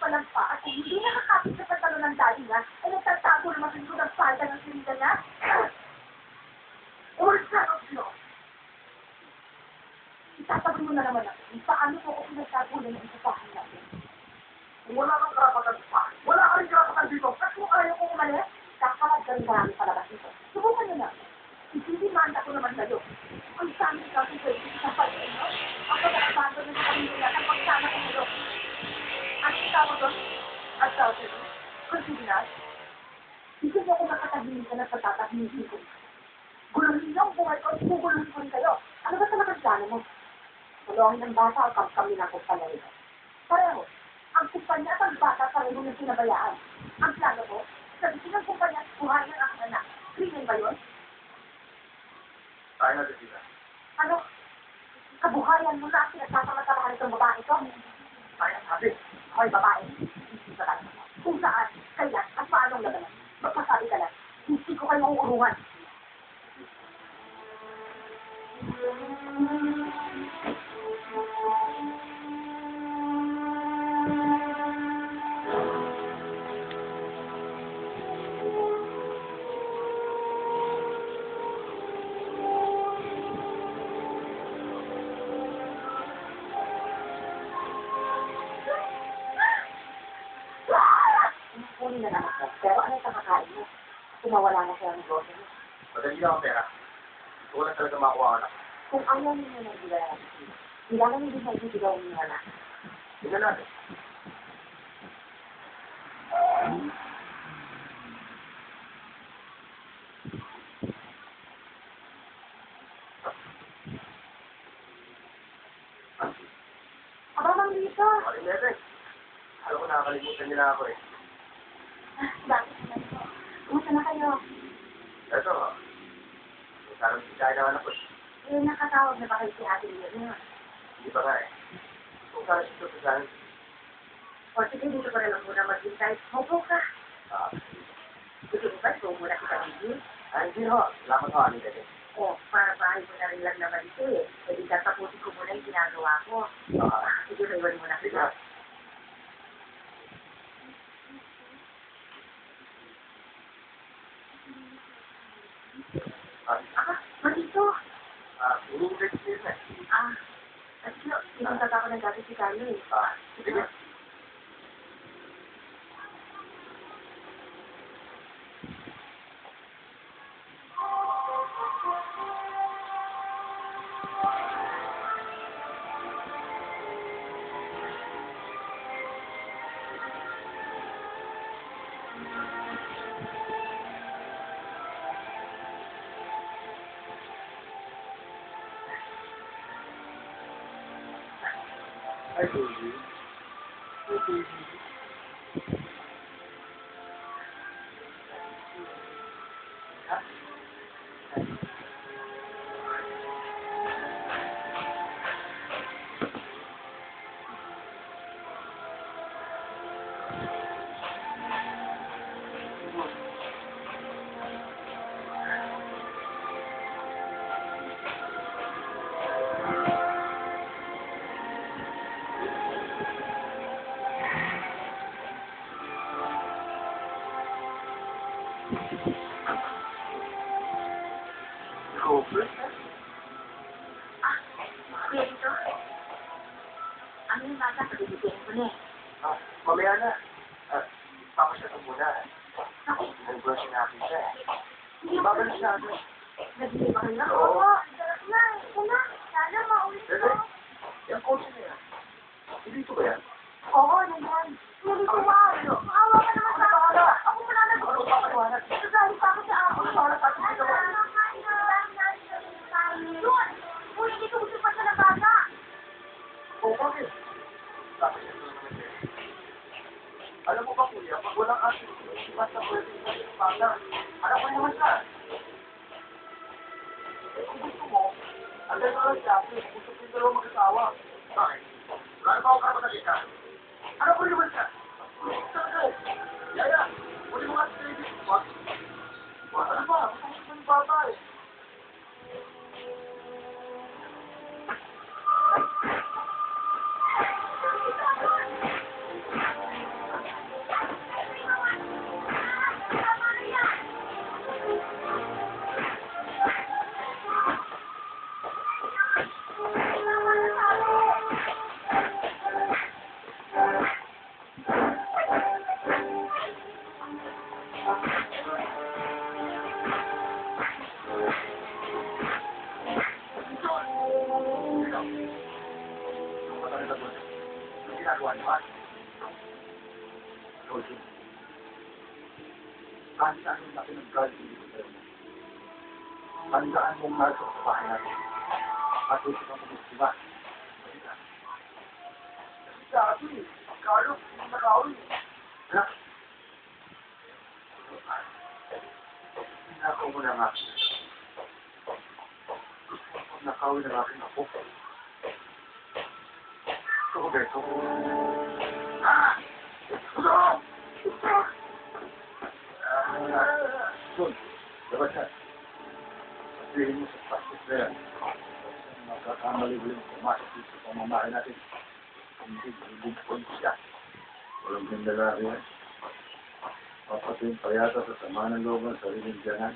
walang pa at hindi nakakapit sa pantalon ng daddy niya, ay nagtatago naman sa likod ng palda ng sinida niya? Or son of law? Itatabi mo na naman ako kung paano ko ako pinagtagulan ng isasahan natin. Wala kang karapatan pa. Wala ka rin karapatan dito. At kung ayaw kong umalis, kakalat ka rin marami palabas dito. Subukan nyo na. Isindimanda ko naman kayo. Ang sami ka kung pwede sa pag-ino, ang pag-aabando na sa pamilya ng pagsama ko nyo. Ano yung tawag doon? At tawag doon? Konsignat? Hindi mo ako nakatahimik ka na patatahimikin ko. Guluhin niyo ang buhay ko at guguluhin ko rin kayo. Ano ba talagang plano mo? Tulongin ng bata o kami ng kumpanya nito? Pareho. Ang kumpanya at ang bata pareho ng sinabayaan. Ang plano ko, sabihin ng kumpanya at buhay ng aking anak. Krimen ba yun? Tayo na sila. Ano? Kabuhayan mo na ang pinagsasamantalahan itong babae ko? Kaya sabi, ako'y babae. Hindi ka lang. Kung saan, kailan, at paanong labanan. Magpasabi ka lang. Hindi ko kayo mauurungan. Kunin na naman ko. Pero ano yung kakakain mo? Tumawala na siya ng negosyo mo. Madali lang ang pera. Gusto ko lang talaga makuha ang anak. Kung ayaw ninyo ng ibigay ang anak, kailangan hindi sa ibigay ang inyong anak. Tingnan natin. Aba, Mang Lito. Marimete. Alam ko nakakalimutan nila ako eh. Bakit naman po? Kumusta na kayo? Ito, sarang sigay ng anak ko. Eh, nakatawag na ba kayo si Ate Lito? Hindi ba nga eh. Kung saan ito sa saan? O sige, dito pa rin lang muna mag-decide. Maupo ka. Gusto mo ba? Ito muna kita bigil. Hindi ho. Salamat ho, Anita. O, para bahay mo na rin lang naman ito eh. Pwede tatapusin ko muna yung ginagawa ko. Sige, iwan mo na kita. Marito. Ulit din eh. At sino, pinuntaga ko ng dati si Carlo eh. Sige. Hi, baby. Hey, baby. Cooper? Kuya Lito. Ano yung bata? Pagbibigayin ko na eh. Mamaya na. Papasya ko muna. Ako, Nag-brush natin siya. hindi mo Babalik siya ako. Nagbili ba kayo? Oo. Sarap na. Ito na. Sana maulit ko. Bebe, yung coach na yan. Dito ba yan? Oo, nandiyan. Kuya Lito, wow. Maawa ka naman sa akin. Ako wala na gusto. Nagagalit pa ako sa ako. Wala pa ako dito. Doon! Kuya Lito, gusto pa siya ng bata. Oo, bakit? Tapos yan naman siya. Alam mo ba, kuya, pag walang asin, basta pwede sa isang bata. Alam ko naman siya. Eh, kung gusto mo, ang ganda lang siya, gusto ko yung dalawang mag-asawa. Bakit? Wala na ba ako kapag-alita? Alam ko naman siya. Gusto talaga eh. Yaya, huli mo nga si David. Ano ba? Gusto ko yung bata eh. ginagawa niyo, ha? Rosie, kahit anong laki ng galit dito sa'yo mo, tandaan mong nasa sa bahay natin. Matuto kang mag-istiba. Sabi, Carlos, hindi nakawin. Anak, hinakaw mo na nga. Nakawin ang aking apo. Ito, Roberto. Ah! Ito! Son, labas na. Sabihin mo sa pastor na yan. Makakamali ulit pumasok dito sa pamamahay natin. Hindi, bubukon siya. Walang lalaki yan. Papatuyin pa yata sa sama ng loob ng sariling diyanan.